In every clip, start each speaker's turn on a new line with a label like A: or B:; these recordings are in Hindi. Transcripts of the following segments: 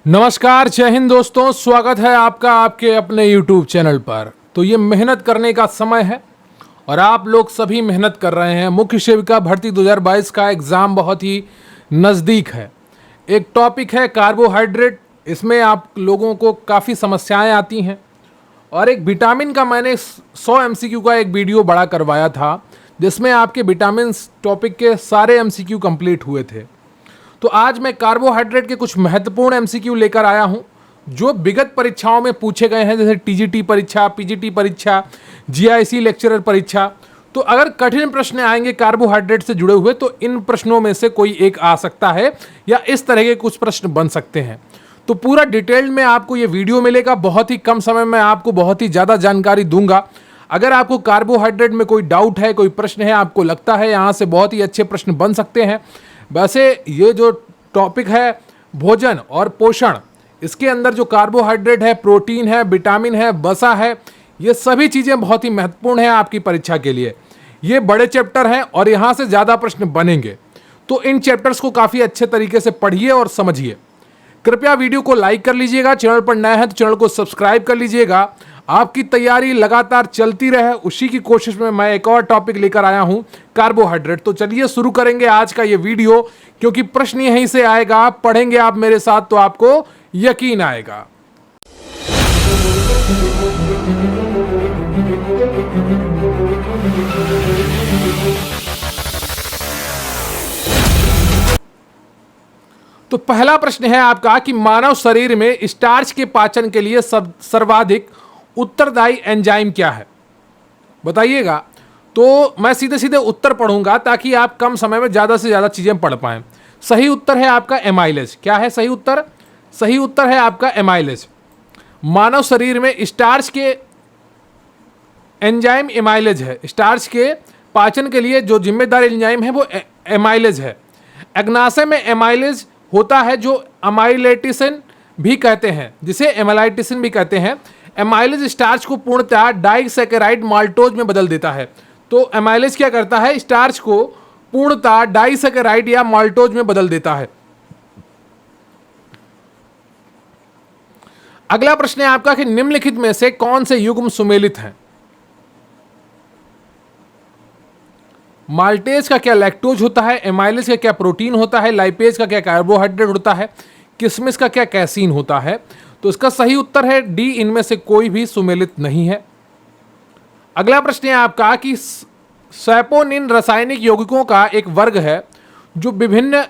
A: नमस्कार, जय हिंद दोस्तों। स्वागत है आपका आपके अपने YouTube चैनल पर। तो ये मेहनत करने का समय है और आप लोग सभी मेहनत कर रहे हैं। मुख्य सेविका भर्ती 2022 का एग्ज़ाम बहुत ही नज़दीक है। एक टॉपिक है कार्बोहाइड्रेट। इसमें आप लोगों को काफ़ी समस्याएं आती हैं और एक विटामिन का मैंने 100 MCQ का एक वीडियो बड़ा करवाया था जिसमें आपके विटामिन टॉपिक के सारे MCQ कंप्लीट हुए थे। तो आज मैं कार्बोहाइड्रेट के कुछ महत्वपूर्ण MCQ लेकर आया हूं जो विगत परीक्षाओं में पूछे गए हैं, जैसे TGT परीक्षा, PGT परीक्षा, GIC लेक्चरर परीक्षा। तो अगर कठिन प्रश्न आएंगे कार्बोहाइड्रेट से जुड़े हुए तो इन प्रश्नों में से कोई एक आ सकता है या इस तरह के कुछ प्रश्न बन सकते हैं। तो पूरा डिटेल में आपको ये वीडियो मिलेगा। बहुत ही कम समय में आपको बहुत ही ज़्यादा जानकारी दूंगा। अगर आपको कार्बोहाइड्रेट में कोई डाउट है, कोई प्रश्न है, आपको लगता है यहाँ से बहुत ही अच्छे प्रश्न बन सकते हैं। वैसे ये जो टॉपिक है भोजन और पोषण, इसके अंदर जो कार्बोहाइड्रेट है, प्रोटीन है, विटामिन है, वसा है, ये सभी चीज़ें बहुत ही महत्वपूर्ण हैं आपकी परीक्षा के लिए। ये बड़े चैप्टर हैं और यहाँ से ज़्यादा प्रश्न बनेंगे। तो इन चैप्टर्स को काफ़ी अच्छे तरीके से पढ़िए और समझिए। कृपया वीडियो को लाइक कर लीजिएगा। चैनल पर नया है तो चैनल को सब्सक्राइब कर लीजिएगा। आपकी तैयारी लगातार चलती रहे, उसी की कोशिश में मैं एक और टॉपिक लेकर आया हूं, कार्बोहाइड्रेट। तो चलिए शुरू करेंगे आज का ये वीडियो, क्योंकि प्रश्न यहीं से आएगा। आप पढ़ेंगे आप मेरे साथ तो आपको यकीन आएगा। तो पहला प्रश्न है आपका कि मानव शरीर में स्टार्च के पाचन के लिए सर्वाधिक उत्तरदायी एंजाइम क्या है, बताइएगा। तो मैं सीधे सीधे उत्तर पढ़ूंगा ताकि आप कम समय में ज़्यादा से ज़्यादा चीज़ें पढ़ पाएं। सही उत्तर है आपका एमाइलेज। क्या है सही उत्तर? सही उत्तर है आपका एमाइलेज। मानव शरीर में स्टार्च के एंजाइम एमाइलेज है। स्टार्च के पाचन के लिए जो जिम्मेदार एंजाइम है वो एमाइलेज है। अग्नाशय में एमाइलेज होता है जो अमाइलेटिसिन भी कहते हैं, जिसे एमाइलेटिसिन भी कहते हैं। एमाइलेज स्टार्च को पूर्णतः डाइसैकेराइड माल्टोज में बदल देता है। तो एमाइलेज क्या करता है? स्टार्च को पूर्णतः डाइसैकेराइड या माल्टोज में बदल देता है। अगला प्रश्न है आपका कि निम्नलिखित में से कौन से युग्म सुमेलित हैं? माल्टेज का क्या लैक्टोज होता है, एमाइलेज का क्या प्रोटीन होता है, लाइपेज का क्या कार्बोहाइड्रेट होता है, किशमिश का क्या कैसीन होता है। तो इसका सही उत्तर है डी, इनमें से कोई भी सुमेलित नहीं है। अगला प्रश्न है आपका कि सैपोनिन रासायनिक यौगिकों का एक वर्ग है जो विभिन्न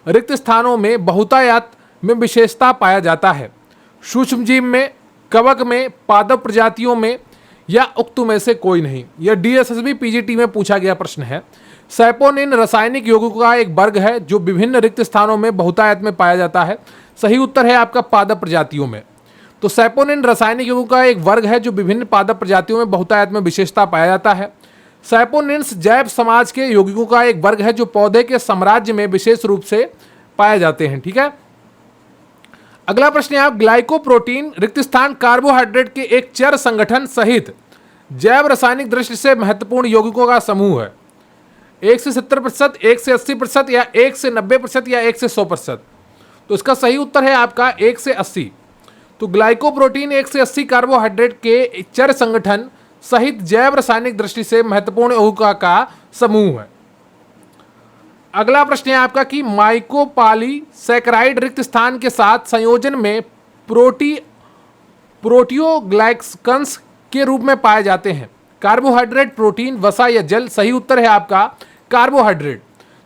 A: रिक्त स्थानों में बहुतायत में विशेषता पाया जाता है। सूक्ष्मजीव में, कवक में, पादप प्रजातियों में या उक्त में से कोई नहीं। यह DSSB PGT में पूछा गया प्रश्न है। सैपोनिन रासायनिक यौगिकों का एक वर्ग है जो विभिन्न रिक्त स्थानों में बहुतायत में पाया जाता है। सही उत्तर है आपका पादप प्रजातियों में। तो सैपोनिन रासायनिक यौगिकों का एक वर्ग है जो विभिन्न पादप प्रजातियों में बहुतायत में विशेषता पाया जाता है। सैपोनिन्स जैव समाज के यौगिकों का एक वर्ग है जो पौधे के साम्राज्य में विशेष रूप से पाए जाते हैं। ठीक है। अगला प्रश्न है आप ग्लाइकोप्रोटीन रिक्त स्थान कार्बोहाइड्रेट के एक चर संगठन सहित जैव रासायनिक दृष्टि से महत्वपूर्ण यौगिकों का समूह है। 1 से 70%, 1 से 80% या 1 से 90% या 1 से 100%। तो इसका सही उत्तर है आपका 1 से 80। तो ग्लाइकोप्रोटीन 1 से 80 कार्बोहाइड्रेट के चर संगठन सहित जैव रासायनिक दृष्टि से महत्वपूर्ण यौगिकों का समूह है। अगला प्रश्न है आपका कि माइकोपॉलीसैकेराइड रिक्त स्थान के साथ संयोजन में प्रोटियोग्लाइकन्स के रूप में पाए जाते हैं। कार्बोहाइड्रेट, प्रोटीन, वसा या जल। सही उत्तर है आपका कार्बोहाइड्रेट।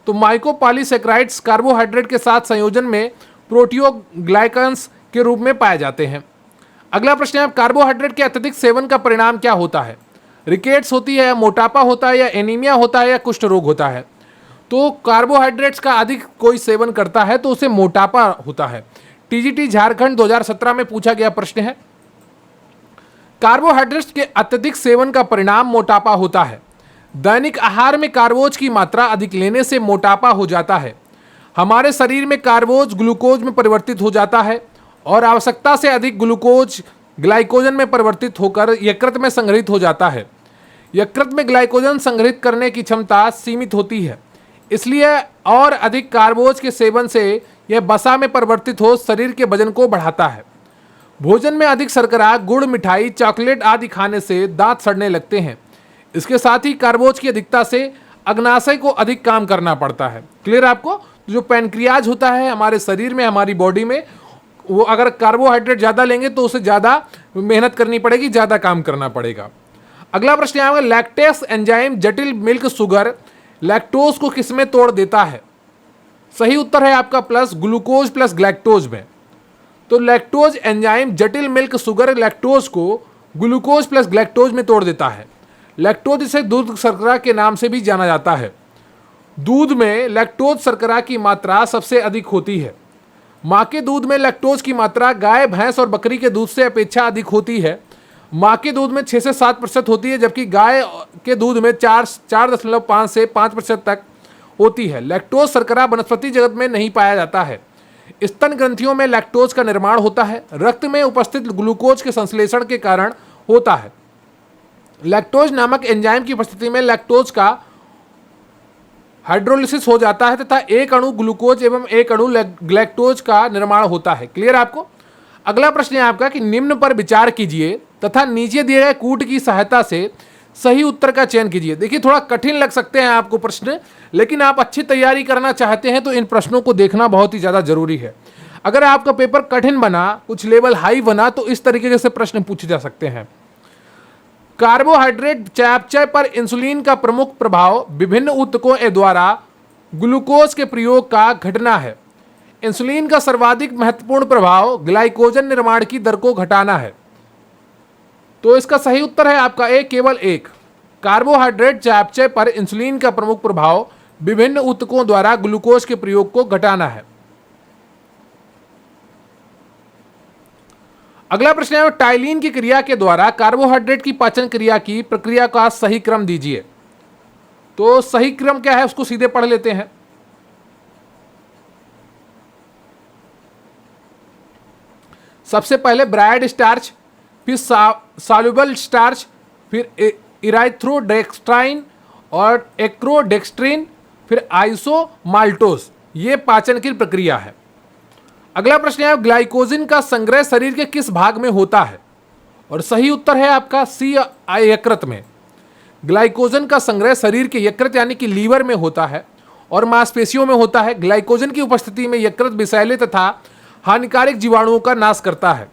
A: तो माइकोपॉलीसैकेराइड्स कार्बोहाइड्रेट के साथ संयोजन में प्रोटियोग्लाइकन्स के रूप में पाए जाते हैं। अगला प्रश्न है कार्बोहाइड्रेट के अत्यधिक सेवन का परिणाम क्या होता है? रिकेट्स होती है, या मोटापा होता है, या एनीमिया होता है, या कुष्ठ रोग होता है। तो कार्बोहाइड्रेट्स का अधिक कोई सेवन करता है तो उसे मोटापा होता है। TGT झारखंड 2017 में पूछा गया प्रश्न है। कार्बोहाइड्रेट्स के अत्यधिक सेवन का परिणाम मोटापा होता है। दैनिक आहार में कार्बोज की मात्रा अधिक लेने से मोटापा हो जाता है। हमारे शरीर में कार्बोज ग्लूकोज में परिवर्तित हो जाता है और आवश्यकता से अधिक ग्लूकोज ग्लाइकोजन में परिवर्तित होकर यकृत में संग्रहित हो जाता है। यकृत में ग्लाइकोजन संग्रहित करने की क्षमता सीमित होती है, इसलिए और अधिक कार्बोज के सेवन से यह वसा में परिवर्तित हो शरीर के वजन को बढ़ाता है। भोजन में अधिक शर्करा, गुड़, मिठाई, चॉकलेट आदि खाने से दांत सड़ने लगते हैं। इसके साथ ही कार्बोज की अधिकता से अग्नाशय को अधिक काम करना पड़ता है। क्लियर आपको? जो पैनक्रियाज होता है हमारे शरीर में, हमारी बॉडी में, वो अगर कार्बोहाइड्रेट ज़्यादा लेंगे तो उसे ज़्यादा मेहनत करनी पड़ेगी, ज़्यादा काम करना पड़ेगा। अगला प्रश्न आएगा, लैक्टेस एंजाइम जटिल मिल्क शुगर लैक्टोज को किस में तोड़ देता है? सही उत्तर है आपका प्लस ग्लूकोज प्लस ग्लैक्टोज में। तो लैक्टोज एंजाइम जटिल मिल्क शुगर लैक्टोज को ग्लूकोज प्लस ग्लैक्टोज में तोड़ देता है। लैक्टोज इसे दूध शर्करा के नाम से भी जाना जाता है। दूध में लैक्टोज शर्करा की मात्रा सबसे अधिक होती है। माँ के दूध में लैक्टोज की मात्रा गाय, भैंस और बकरी के दूध से अपेक्षा अधिक होती है। माँ के दूध में 6 से 7% होती है, जबकि गाय के दूध में 4.5 से 5% तक होती है। लैक्टोज शर्करा वनस्पति जगत में नहीं पाया जाता है। स्तन ग्रंथियों में लैक्टोज का निर्माण होता है। रक्त में उपस्थित ग्लूकोज के संश्लेषण के कारण होता है। लैक्टोज नामक एंजाइम की उपस्थिति में लैक्टोज का हाइड्रोलिसिस हो जाता है तथा एक अणु ग्लूकोज एवं एक अणु ग्लैक्टोज का निर्माण होता है। क्लियर आपको? अगला प्रश्न है आपका कि निम्न पर विचार कीजिए तथा नीचे दिए गए कूट की सहायता से सही उत्तर का चयन कीजिए। देखिए थोड़ा कठिन लग सकते हैं आपको प्रश्न, लेकिन आप अच्छी तैयारी करना चाहते हैं तो इन प्रश्नों को देखना बहुत ही ज़्यादा जरूरी है। अगर आपका पेपर कठिन बना, कुछ लेवल हाई बना, तो इस तरीके से प्रश्न पूछे जा सकते हैं। कार्बोहाइड्रेट चयापचय पर इंसुलिन का प्रमुख प्रभाव विभिन्न ऊतकों द्वारा ग्लूकोज के प्रयोग का घटना है। इंसुलिन का सर्वाधिक महत्वपूर्ण प्रभाव ग्लाइकोजन निर्माण की दर को घटाना है। तो इसका सही उत्तर है आपका ए, केवल एक। कार्बोहाइड्रेट चयापचय पर इंसुलिन का प्रमुख प्रभाव विभिन्न ऊतकों द्वारा ग्लूकोज के प्रयोग को घटाना है। अगला प्रश्न है, टाइलिन की क्रिया के द्वारा कार्बोहाइड्रेट की पाचन क्रिया की प्रक्रिया का सही क्रम दीजिए। तो सही क्रम क्या है उसको सीधे पढ़ लेते हैं। सबसे पहले ब्रायड स्टार्च, फिर सॉल्युबल स्टार्च, फिर इराइथ्रोडेक्स्ट्राइन और एक्रोडेक्स्ट्रिन, फिर आइसोमाल्टोज। ये पाचन की प्रक्रिया है। अगला प्रश्न है, ग्लाइकोजन का संग्रह शरीर के किस भाग में होता है? और सही उत्तर है आपका सी, यकृत में। ग्लाइकोजन का संग्रह शरीर के यकृत यानी कि लीवर में होता है और मांसपेशियों में होता है। ग्लाइकोजन की उपस्थिति में यकृत विषैले तथा हानिकारक जीवाणुओं का नाश करता है।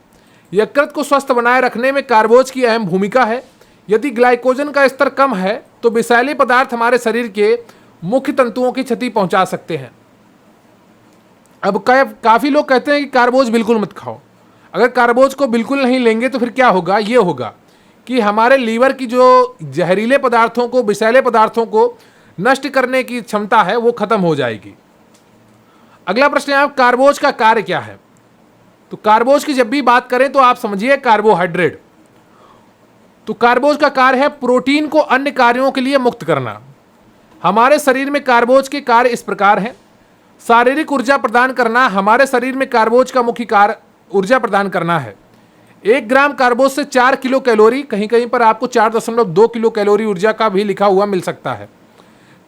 A: यकृत को स्वस्थ बनाए रखने में कार्बोज की अहम भूमिका है। यदि ग्लाइकोजन का स्तर कम है तो विषैले पदार्थ हमारे शरीर के मुख्य तंतुओं की क्षति पहुंचा सकते हैं। अब काफी लोग कहते हैं कि कार्बोज बिल्कुल मत खाओ। अगर कार्बोज को बिल्कुल नहीं लेंगे तो फिर क्या होगा? ये होगा कि हमारे लीवर की जो जहरीले पदार्थों को, विषैले पदार्थों को नष्ट करने की क्षमता है वो खत्म हो जाएगी। अगला प्रश्न है, कार्बोज का कार्य क्या है? तो कार्बोज की जब भी बात करें तो आप समझिए कार्बोहाइड्रेट। तो कार्बोज का कार्य है प्रोटीन को अन्य कार्यों के लिए मुक्त करना। हमारे शरीर में कार्बोज के कार्य इस प्रकार हैं। शारीरिक ऊर्जा प्रदान करना। हमारे शरीर में कार्बोज का मुख्य कार्य ऊर्जा प्रदान करना है। 1 ग्राम कार्बोज से 4 किलो कैलोरी, कहीं कहीं पर आपको 4.2 किलो कैलोरी ऊर्जा का भी लिखा हुआ मिल सकता है,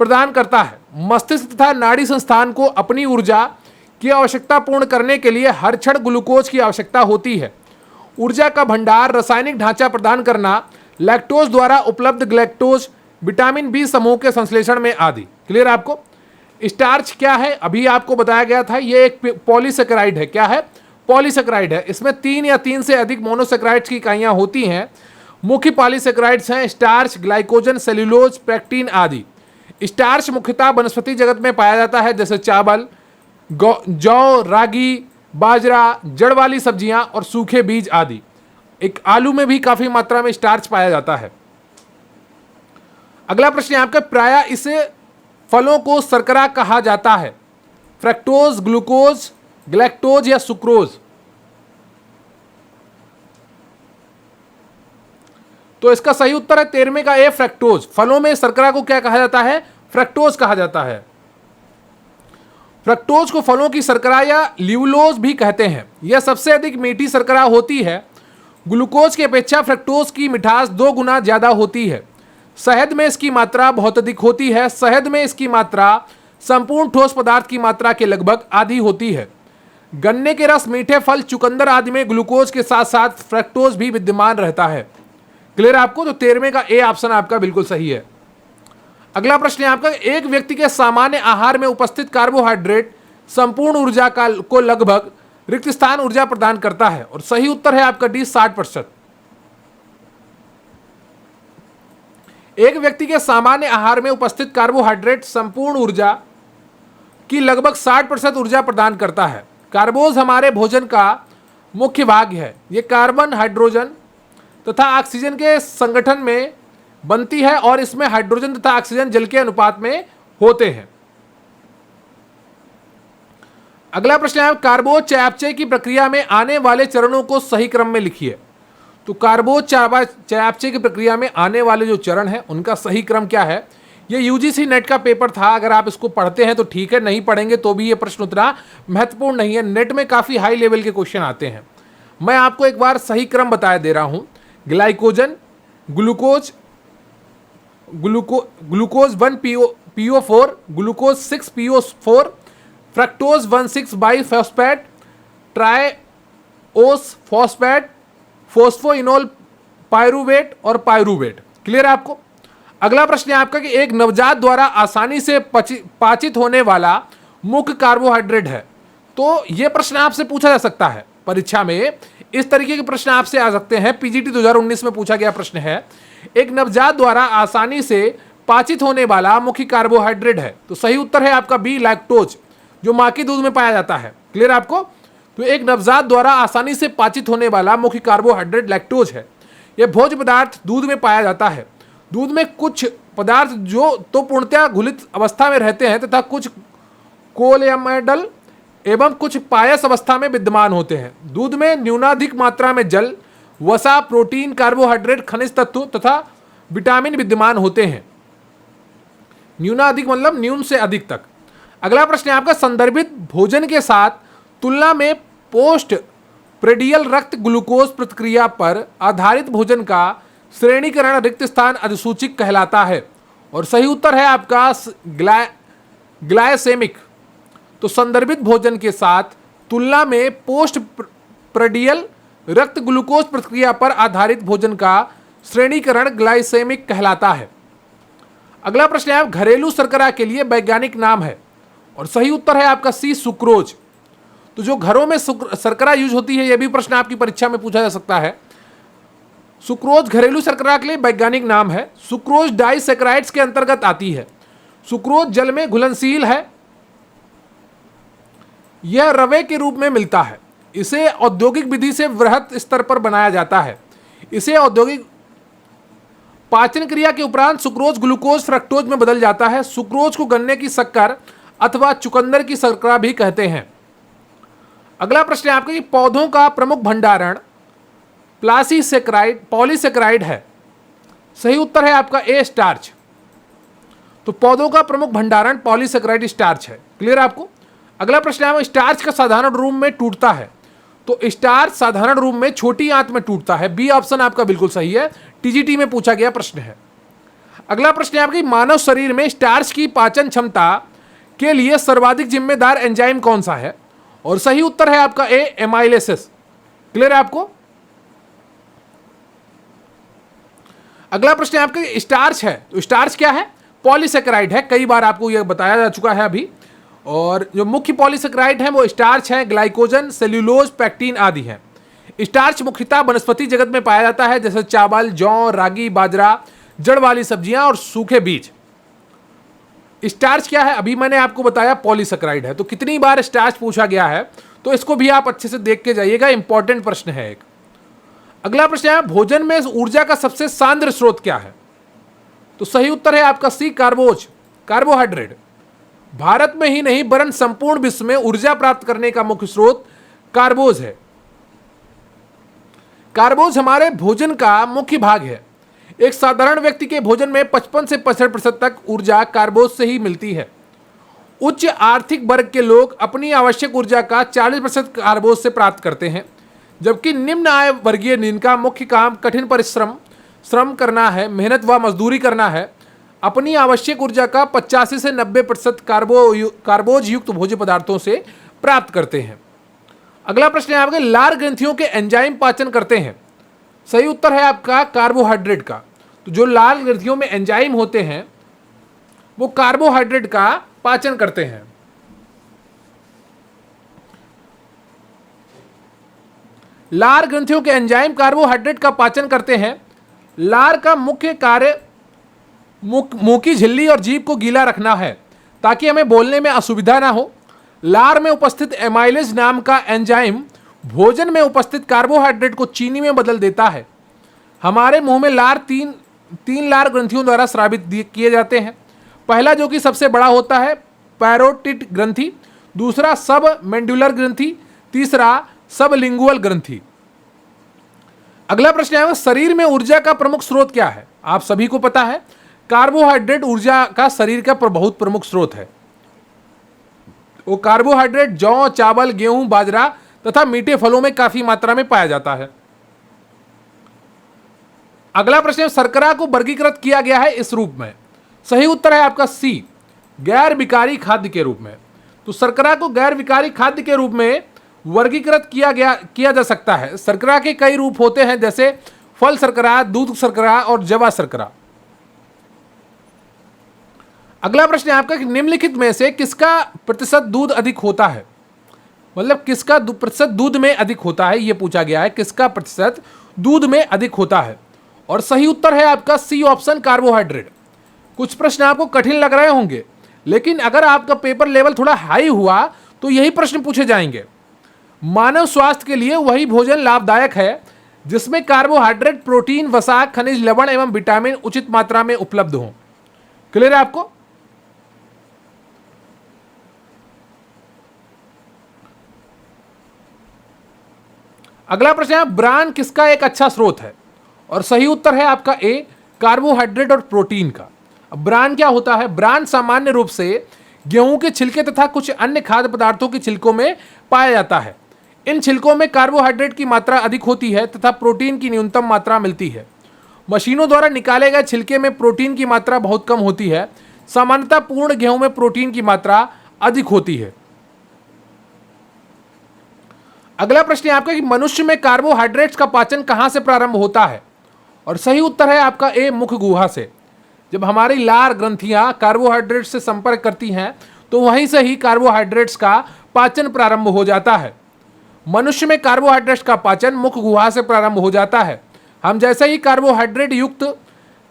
A: प्रदान करता है। मस्तिष्क तथा नाड़ी संस्थान को अपनी ऊर्जा की आवश्यकता पूर्ण करने के लिए हर क्षण ग्लूकोज की आवश्यकता होती है। ऊर्जा का भंडार, रासायनिक ढांचा प्रदान करना, लैक्टोज द्वारा उपलब्ध ग्लैक्टोज, विटामिन बी समूह के संश्लेषण में आदि। क्लियर आपको? स्टार्च क्या है? अभी आपको बताया गया था, ये एक पॉलीसेकेराइड है। क्या है? पॉलीसेकेराइड है। इसमें 3 या 3 से अधिक मोनोसेकेराइड्स की इकाइयां होती हैं। मुख्य पॉलीसेकेराइड्स हैं स्टार्च, ग्लाइकोजन, सेल्यूलोज, पेक्टिन आदि। स्टार्च मुख्यतः वनस्पति जगत में पाया जाता है, जैसे चावल, जौ, रागी, बाजरा, जड़ वाली सब्जियां और सूखे बीज आदि। एक आलू में भी काफी मात्रा में स्टार्च पाया जाता है। अगला प्रश्न है आपका, प्रायः इसे फलों को शर्करा कहा जाता है। फ्रक्टोज, ग्लूकोज, ग्लैक्टोज या सुक्रोज? तो इसका सही उत्तर है 13वें का ए, फ्रक्टोज। फलों में शर्करा को क्या कहा जाता है? फ्रक्टोज कहा जाता है। फ्रक्टोज को फलों की शर्करा या ल्यूलोज भी कहते हैं। यह सबसे अधिक मीठी शर्करा होती है। ग्लूकोज की अपेक्षा फ्रक्टोज की मिठास 2 गुना ज्यादा होती है। शहद में इसकी मात्रा बहुत अधिक होती है। शहद में इसकी मात्रा संपूर्ण ठोस पदार्थ की मात्रा के लगभग आधी होती है। गन्ने के रस, मीठे फल, चुकंदर आदि में ग्लूकोज के साथ साथ फ्रक्टोज भी विद्यमान रहता है। क्लियर आपको? तो 13वें का ए ऑप्शन आपका बिल्कुल सही है। अगला प्रश्न है आपका, एक व्यक्ति के सामान्य आहार में उपस्थित कार्बोहाइड्रेट संपूर्ण ऊर्जा को लगभग रिक्त स्थान ऊर्जा प्रदान करता है, और सही उत्तर है आपका डी 60%। एक व्यक्ति के सामान्य आहार में उपस्थित कार्बोहाइड्रेट संपूर्ण ऊर्जा की लगभग 60% ऊर्जा प्रदान करता है। कार्बोज हमारे भोजन का मुख्य भाग है। ये कार्बन, हाइड्रोजन तथा ऑक्सीजन के संगठन में बनती है और इसमें हाइड्रोजन तथा ऑक्सीजन जल के अनुपात में होते हैं। अगला प्रश्न है, कार्बोज चयापचय की प्रक्रिया में आने वाले चरणों को सही क्रम में लिखिए। तो कार्बोज चयापचय की प्रक्रिया में आने वाले जो चरण हैं उनका सही क्रम क्या है? ये यूजीसी नेट का पेपर था, अगर आप इसको पढ़ते हैं तो ठीक है, नहीं पढ़ेंगे तो भी ये प्रश्न उतना महत्वपूर्ण नहीं है। नेट में काफ़ी हाई लेवल के क्वेश्चन आते हैं। मैं आपको एक बार सही क्रम बताया दे रहा हूँ। Glycogen, glucose 1 PO4, glucose 6 PO4, fructose 1,6 bisphosphate, triose phosphate, phosphoenolpyruvate पायरुवेट और पायरुवेट। क्लियर आपको? अगला प्रश्न है आपका कि एक नवजात द्वारा आसानी से पाचित होने वाला मुख्य कार्बोहाइड्रेट है। तो यह प्रश्न आपसे पूछा जा सकता है परीक्षा में। इस तरीके के प्रश्न आपसे आ सकते हैं। पीजीटी 2019 में पूछा गया प्रश्न है, एक नवजात द्वारा आसानी से पाचित होने वाला मुख्य कार्बोहाइड्रेट है। तो सही उत्तर है आपका बी, लैक्टोज, जो मां के दूध में पाया जाता है। क्लियर आपको? तो एक नवजात द्वारा आसानी से पाचित होने वाला मुख्य कार्बोहाइड्रेट लैक्टोज है। यह भोज्य पदार्थ दूध में पाया जाता है। दूध में कुछ पदार्थ जो तो पूर्णतः घुलित अवस्था में रहते हैं तथा कुछ कोलेमैडल एवं कुछ पायस अवस्था में विद्यमान होते हैं। दूध में न्यूनाधिक मात्रा में जल, वसा, प्रोटीन, कार्बोहाइड्रेट, खनिज तत्व तथा विटामिन विद्यमान होते हैं। न्यूनाधिक मतलब न्यून से अधिक तक। अगला प्रश्न है आपका, संदर्भित भोजन के साथ तुलना में पोस्ट प्रेडियल रक्त ग्लूकोज प्रतिक्रिया पर आधारित भोजन का श्रेणीकरण रिक्त स्थान अधिसूचक कहलाता है, और सही उत्तर है आपका ग्लाइसेमिक। तो संदर्भित भोजन के साथ तुलना में पोस्ट प्रेडियल रक्त ग्लूकोज प्रतिक्रिया पर आधारित भोजन का श्रेणीकरण ग्लाइसेमिक कहलाता है। अगला प्रश्न है, घरेलू शर्करा के लिए वैज्ञानिक नाम है, और सही उत्तर है आपका सी, सुक्रोज। तो जो घरों में शर्करा यूज होती है, यह भी प्रश्न आपकी परीक्षा में पूछा जा सकता है। सुक्रोज घरेलू शर्करा के लिए वैज्ञानिक नाम है। सुक्रोज डाइसैकेराइड्स के अंतर्गत आती है। सुक्रोज जल में घुलनशील है। यह रवे के रूप में मिलता है। इसे औद्योगिक विधि से वृहत स्तर पर बनाया जाता है। इसे औद्योगिक पाचन क्रिया के उपरांत सुक्रोज ग्लूकोज फ्रक्टोज में बदल जाता है। सुक्रोज को गन्ने की शक्कर अथवा चुकंदर की शर्करा भी कहते हैं। अगला प्रश्न है आपका कि पौधों का प्रमुख भंडारण पॉलीसेक्राइड है। सही उत्तर है आपका ए, स्टार्च। तो पौधों का प्रमुख भंडारण पॉलीसेक्राइड स्टार्च है। क्लियर आपको? अगला प्रश्न है, स्टार्च का साधारण रूप में टूटता है। तो स्टार्च साधारण रूप में छोटी आंत में टूटता है। बी ऑप्शन आपका बिल्कुल सही है। टीजीटी में पूछा गया प्रश्न है। अगला प्रश्न है आपकी, मानव शरीर में स्टार्च की पाचन क्षमता के लिए सर्वाधिक जिम्मेदार एंजाइम कौन सा है, और सही उत्तर है आपका ए, एमाइलेसिस। क्लियर है आपको? अगला प्रश्न है आपका, स्टार्च है तो स्टार्च क्या है? पॉलीसेकेराइड है। कई बार आपको यह बताया जा चुका है अभी। और जो मुख्य पॉलीसेकेराइड है वो स्टार्च है, ग्लाइकोजन, सेल्यूलोज, पैक्टिन आदि है। स्टार्च मुख्यतः वनस्पति जगत में पाया जाता है, जैसे चावल, जौ, रागी, बाजरा, जड़ वाली सब्जियां और सूखे बीज। स्टार्च क्या है? अभी मैंने आपको बताया पॉलीसेकेराइड है। तो कितनी बार स्टार्च पूछा गया है, तो इसको भी आप अच्छे से देख के जाइएगा, इंपॉर्टेंट प्रश्न है एक। अगला प्रश्न है, भोजन में ऊर्जा का सबसे सांद्र स्रोत क्या है? तो सही उत्तर है आपका सी, कार्बोहाइड्रेट। भारत में ही नहीं वरन संपूर्ण विश्व में ऊर्जा प्राप्त करने का मुख्य स्रोत कार्बोज है। कार्बोज हमारे भोजन का मुख्य भाग है। एक साधारण व्यक्ति के भोजन में 55 से 65% तक ऊर्जा कार्बोज से ही मिलती है। उच्च आर्थिक वर्ग के लोग अपनी आवश्यक ऊर्जा का 40% कार्बोज से प्राप्त करते हैं, जबकि निम्न आय वर्गीय जिनका मुख्य काम कठिन श्रम करना है, मेहनत व मजदूरी करना है, अपनी आवश्यक ऊर्जा का 85 से 90% कार्बोज युक्त भोज्य पदार्थों से प्राप्त करते हैं। अगला प्रश्न है आपके, लार ग्रंथियों के एंजाइम पाचन करते हैं। सही उत्तर है आपका कार्बोहाइड्रेट का। तो जो लाल ग्रंथियों में एंजाइम होते हैं वो कार्बोहाइड्रेट का पाचन करते हैं। लार ग्रंथियों के एंजाइम कार्बोहाइड्रेट का पाचन करते हैं। लार का मुख्य कार्य मुंह की झिल्ली और जीभ को गीला रखना है ताकि हमें बोलने में असुविधा ना हो। लार में उपस्थित एमाइलेज नाम का एंजाइम भोजन में उपस्थित कार्बोहाइड्रेट को चीनी में बदल देता है। हमारे मुंह में लार तीन लार ग्रंथियों द्वारा स्रावित किए जाते हैं। पहला जो कि सबसे बड़ा होता है पैरोटिड ग्रंथि, दूसरा सब मेंडुलर ग्रंथि, तीसरा सबलिंगुअल ग्रंथि। अगला प्रश्न है, शरीर में ऊर्जा का प्रमुख स्रोत क्या है? आप सभी को पता है कार्बोहाइड्रेट ऊर्जा का शरीर का बहुत प्रमुख स्रोत है। वो कार्बोहाइड्रेट जौ, चावल, गेहूं, बाजरा तथा मीठे फलों में काफी मात्रा में पाया जाता है। अगला प्रश्न है, शर्करा को वर्गीकृत किया गया है इस रूप में। सही उत्तर है आपका सी, गैर विकारी खाद्य के रूप में। तो शर्करा को गैर विकारी खाद्य के रूप में वर्गीकृत किया जा सकता है। शर्करा के कई रूप होते हैं, जैसे फल शर्करा, दूध शर्करा और जवा शर्करा। अगला प्रश्न है आपका कि निम्नलिखित में से किसका प्रतिशत दूध अधिक होता है? मतलब किसका प्रतिशत दूध में अधिक होता है, यह पूछा गया है, किसका प्रतिशत दूध में अधिक होता है। और सही उत्तर है आपका सी ऑप्शन, कार्बोहाइड्रेट। कुछ प्रश्न आपको कठिन लग रहे होंगे, लेकिन अगर आपका पेपर लेवल थोड़ा हाई हुआ तो यही प्रश्न पूछे जाएंगे। मानव स्वास्थ्य के लिए वही भोजन लाभदायक है जिसमें कार्बोहाइड्रेट, प्रोटीन, वसा, खनिज, लवण एवं विटामिन उचित मात्रा में उपलब्ध हो। क्लियर है आपको? अगला प्रश्न है, ब्रान किसका एक अच्छा स्रोत है? और सही उत्तर है आपका ए, कार्बोहाइड्रेट और प्रोटीन का। अब ब्रान क्या होता है? ब्रान सामान्य रूप से गेहूं के छिलके तथा कुछ अन्य खाद्य पदार्थों के छिलकों में पाया जाता है। इन छिलकों में कार्बोहाइड्रेट की मात्रा अधिक होती है तथा प्रोटीन की न्यूनतम मात्रा मिलती है। मशीनों द्वारा निकाले गए छिलके में प्रोटीन की मात्रा बहुत कम होती है। सामान्यतः पूर्ण गेहूं में प्रोटीन की मात्रा अधिक होती है। अगला प्रश्न है आपका कि मनुष्य में कार्बोहाइड्रेट्स का पाचन कहां से प्रारंभ होता है? और सही उत्तर है आपका ए, मुख गुहा से। जब हमारी लार ग्रंथियां कार्बोहाइड्रेट से संपर्क करती हैं तो वहीं से ही कार्बोहाइड्रेट्स का पाचन प्रारंभ हो जाता है। मनुष्य में कार्बोहाइड्रेट्स का पाचन मुख गुहा से प्रारंभ हो जाता है। हम जैसे ही कार्बोहाइड्रेट युक्त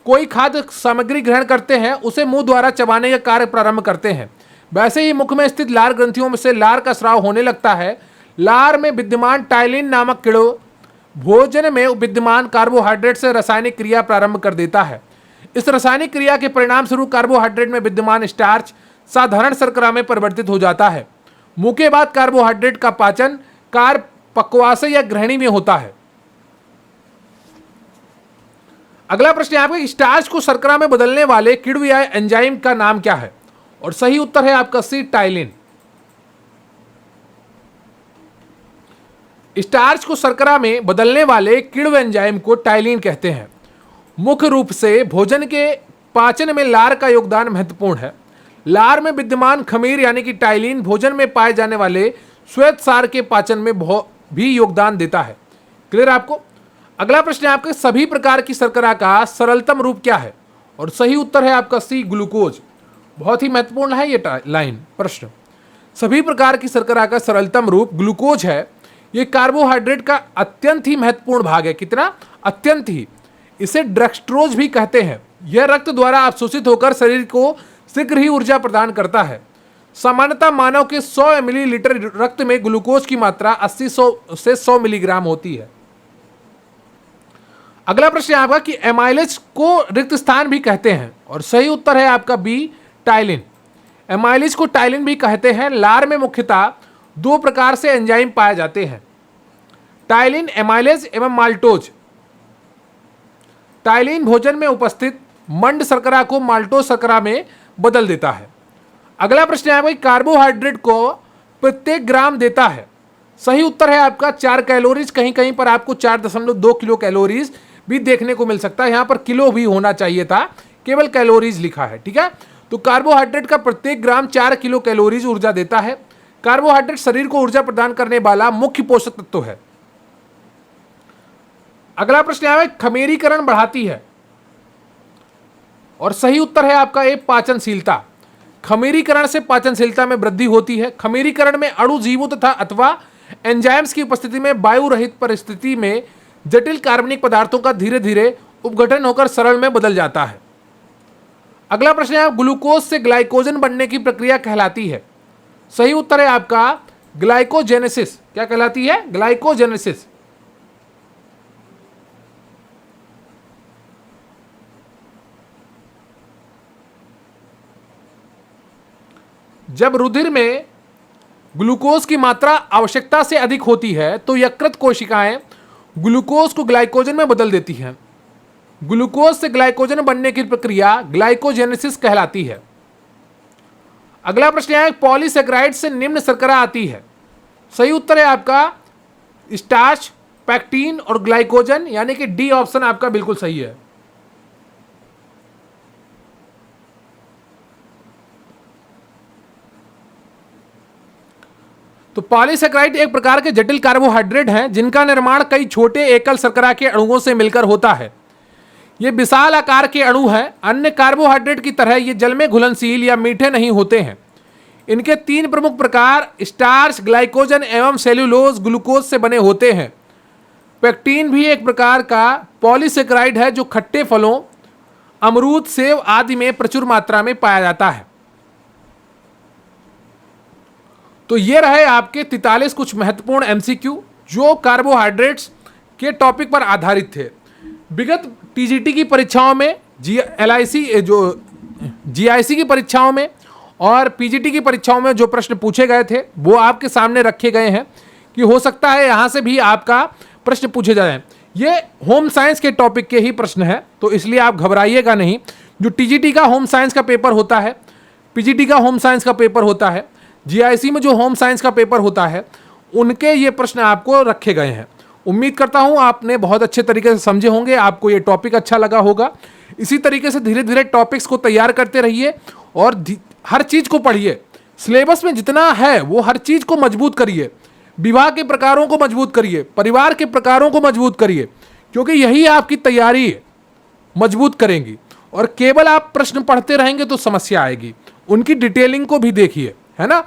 A: कोई खाद्य सामग्री ग्रहण करते हैं उसे मुंह द्वारा चबाने का कार्य प्रारंभ करते हैं। वैसे ही मुख में स्थित लार ग्रंथियों में से लार का स्राव होने लगता है। लार में विद्यमान टाइलिन नामक कीड़ों भोजन में विद्यमान कार्बोहाइड्रेट से रासायनिक क्रिया प्रारंभ कर देता है। इस रासायनिक क्रिया के परिणाम स्वरूप कार्बोहाइड्रेट में विद्यमान स्टार्च साधारण शर्करा में परिवर्तित हो जाता है। मुंह के बाद कार्बोहाइड्रेट का पाचन कार्य पक्वाशय या ग्रहणी में होता है। अगला प्रश्न है आपका, स्टार्च को शर्करा में बदलने वाले किण्व एंजाइम का नाम क्या है? और सही उत्तर है आपका सी, टाइलिन। स्टार्च को शर्करा में बदलने वाले किण्व एंजाइम को टाइलिन कहते हैं। मुख्य रूप से भोजन के पाचन में लार का योगदान महत्वपूर्ण है। लार में विद्यमान खमीर यानी कि टाइलिन भोजन में पाए जाने वाले श्वेत सार के पाचन में भी योगदान देता है। क्लियर आपको? अगला प्रश्न है आपके, सभी प्रकार की शर्करा का सरलतम रूप क्या है? और सही उत्तर है आपका सी, ग्लूकोज। बहुत ही महत्वपूर्ण है ये लाइन प्रश्न। सभी प्रकार की शर्करा का सरलतम रूप ग्लूकोज है। ये कार्बोहाइड्रेट का अत्यंत ही महत्वपूर्ण भाग है। कितना? अत्यंत ही। इसे डेक्स्ट्रोज भी कहते हैं। यह रक्त द्वारा अवशोषित होकर शरीर को शीघ्र ही ऊर्जा प्रदान करता है। सामान्यतः मानव के 100 मिलीलीटर रक्त में ग्लूकोज की मात्रा 80 से 100 मिलीग्राम होती है। अगला प्रश्न आपका कि एमाइलेज को रिक्त स्थान भी कहते हैं। और सही उत्तर है आपका बी, टाइलिन। एमाइलेज को टाइलिन भी कहते हैं। लार में मुख्यतः दो प्रकार से एंजाइम पाए जाते हैं, टाइलिन एमाइलेज एवं माल्टोज। टाइलिन भोजन में उपस्थित मंड शर्करा को माल्टोज शर्करा में बदल देता है। अगला प्रश्न है कार्बोहाइड्रेट को प्रत्येक ग्राम देता है। सही उत्तर है आपका 4 कैलोरीज। कहीं कहीं पर आपको 4.2 किलो कैलोरीज भी देखने को मिल सकता है। यहां पर किलो भी होना चाहिए था, केवल कैलोरीज लिखा है। ठीक है, तो कार्बोहाइड्रेट का प्रत्येक ग्राम 4 किलो कैलोरीज ऊर्जा देता है। कार्बोहाइड्रेट शरीर को ऊर्जा प्रदान करने वाला मुख्य पोषक तत्व है। अगला प्रश्न है, खमीरीकरण बढ़ाती है, और सही उत्तर है आपका ए, पाचनशीलता। खमीरीकरण से पाचनशीलता में वृद्धि होती है। खमीरीकरण में अणुजीवों तथा अथवा एंजाइम्स की उपस्थिति में वायु रहित परिस्थिति में जटिल कार्बनिक पदार्थों का धीरे धीरे उपघटन होकर सरल में बदल जाता है। अगला प्रश्न है, ग्लूकोज से ग्लाइकोजन बनने की प्रक्रिया कहलाती है। सही उत्तर है आपका ग्लाइकोजेनेसिस। क्या कहलाती है? ग्लाइकोजेनेसिस। जब रुधिर में ग्लूकोज की मात्रा आवश्यकता से अधिक होती है तो यकृत कोशिकाएं ग्लूकोज को ग्लाइकोजन में बदल देती हैं। ग्लूकोज से ग्लाइकोजन बनने की प्रक्रिया ग्लाइकोजेनेसिस कहलाती है। अगला प्रश्न है, पॉलीसेकेराइड से निम्न शर्करा आती है। सही उत्तर है आपका स्टार्च, पैक्टीन और ग्लाइकोजन, यानी कि डी ऑप्शन आपका बिल्कुल सही है। तो पॉलीसेकेराइड एक प्रकार के जटिल कार्बोहाइड्रेट हैं जिनका निर्माण कई छोटे एकल शर्करा के अणुओं से मिलकर होता है। ये विशाल आकार के अणु हैं। अन्य कार्बोहाइड्रेट की तरह ये जल में घुलनशील या मीठे नहीं होते हैं। इनके तीन प्रमुख प्रकार स्टार्च, ग्लाइकोजन एवं सेल्यूलोज ग्लूकोज से बने होते हैं। पेक्टीन भी एक प्रकार का पॉलीसेकेराइड है जो खट्टे फलों, अमरूद, सेब आदि में प्रचुर मात्रा में पाया जाता है। तो ये रहे आपके 43 कुछ महत्वपूर्ण एमसीक्यू जो कार्बोहाइड्रेट्स के टॉपिक पर आधारित थे। विगत टीजीटी की परीक्षाओं में, जीआईसी की परीक्षाओं में और पीजीटी की परीक्षाओं में जो प्रश्न पूछे गए थे वो आपके सामने रखे गए हैं कि हो सकता है यहां से भी आपका प्रश्न पूछे जाएं। ये होम साइंस के टॉपिक के ही प्रश्न है, तो इसलिए आप घबराइएगा नहीं। जो टीजीटी का होम साइंस का पेपर होता है, पीजीटी का होम साइंस का पेपर होता है, जीआईसी में जो होम साइंस का पेपर होता है, उनके ये प्रश्न आपको रखे गए हैं। उम्मीद करता हूं आपने बहुत अच्छे तरीके से समझे होंगे, आपको ये टॉपिक अच्छा लगा होगा। इसी तरीके से धीरे धीरे टॉपिक्स को तैयार करते रहिए और हर चीज़ को पढ़िए। सिलेबस में जितना है वो हर चीज़ को मजबूत करिए। विवाह के प्रकारों को मजबूत करिए, परिवार के प्रकारों को मजबूत करिए, क्योंकि यही आपकी तैयारी मजबूत करेंगी। और केवल आप प्रश्न पढ़ते रहेंगे तो समस्या आएगी। उनकी डिटेलिंग को भी देखिए, है ना।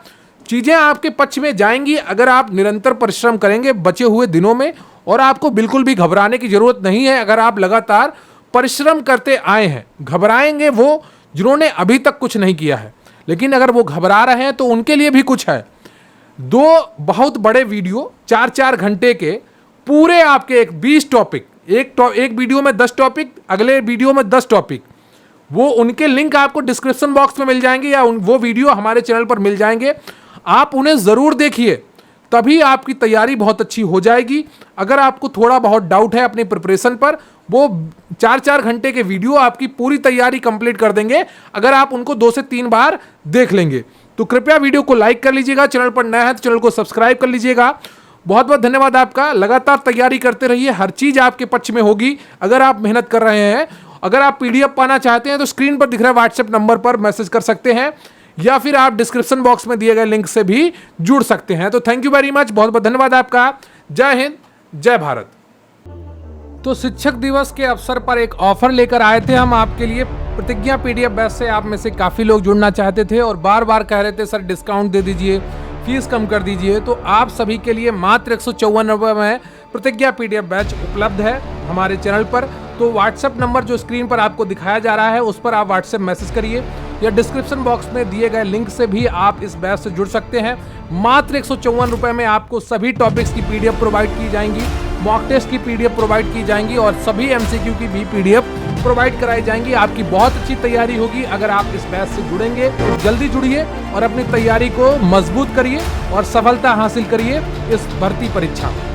A: चीज़ें आपके पक्ष में जाएंगी अगर आप निरंतर परिश्रम करेंगे बचे हुए दिनों में। और आपको बिल्कुल भी घबराने की जरूरत नहीं है अगर आप लगातार परिश्रम करते आए हैं। घबराएंगे वो जिन्होंने अभी तक कुछ नहीं किया है, लेकिन अगर वो घबरा रहे हैं तो उनके लिए भी कुछ है। 2 बहुत बड़े वीडियो 4-4 घंटे के पूरे आपके 20 टॉपिक, एक वीडियो में 10 टॉपिक, अगले वीडियो में 10 टॉपिक, वो उनके लिंक आपको डिस्क्रिप्शन बॉक्स में मिल जाएंगे या वो वीडियो हमारे चैनल पर मिल जाएंगे। आप उन्हें ज़रूर देखिए, तभी आपकी तैयारी बहुत अच्छी हो जाएगी। अगर आपको थोड़ा बहुत डाउट है अपनी प्रिपरेशन पर, वो 4-4 घंटे के वीडियो आपकी पूरी तैयारी कंप्लीट कर देंगे अगर आप उनको 2 से 3 बार देख लेंगे। तो कृपया वीडियो को लाइक कर लीजिएगा, चैनल पर नया है तो चैनल को सब्सक्राइब कर लीजिएगा। बहुत बहुत धन्यवाद आपका। लगातार तैयारी करते रहिए, हर चीज़ आपके पक्ष में होगी अगर आप मेहनत कर रहे हैं। अगर आप पीडीएफ पाना चाहते हैं तो स्क्रीन पर दिख रहे व्हाट्सएप नंबर पर मैसेज कर सकते हैं या फिर आप डिस्क्रिप्शन बॉक्स में दिए गए लिंक से भी जुड़ सकते हैं। तो थैंक यू वेरी मच, बहुत बहुत धन्यवाद आपका। जय हिंद, जय भारत। तो शिक्षक दिवस के अवसर पर एक ऑफर लेकर आए थे हम आपके लिए। प्रतिज्ञा पीडीएफ बैच से आप में से काफ़ी लोग जुड़ना चाहते थे और बार बार कह रहे थे सर डिस्काउंट दे दीजिए, फीस कम कर दीजिए। तो आप सभी के लिए मात्र 154 रुपये में प्रतिज्ञा पीडीएफ बैच उपलब्ध है हमारे चैनल पर। तो व्हाट्सएप नंबर जो स्क्रीन पर आपको दिखाया जा रहा है उस पर आप व्हाट्सएप मैसेज करिए या डिस्क्रिप्शन बॉक्स में दिए गए लिंक से भी आप इस बैच से जुड़ सकते हैं। मात्र 154 रुपये में आपको सभी टॉपिक्स की पीडीएफ प्रोवाइड की जाएंगी, मॉक टेस्ट की पीडीएफ प्रोवाइड की जाएंगी और सभी एमसीक्यू की भी पीडीएफ प्रोवाइड कराई जाएंगी। आपकी बहुत अच्छी तैयारी होगी अगर आप इस बैच से जुड़ेंगे। तो जल्दी जुड़िए और अपनी तैयारी को मजबूत करिए और सफलता हासिल करिए इस भर्ती परीक्षा में।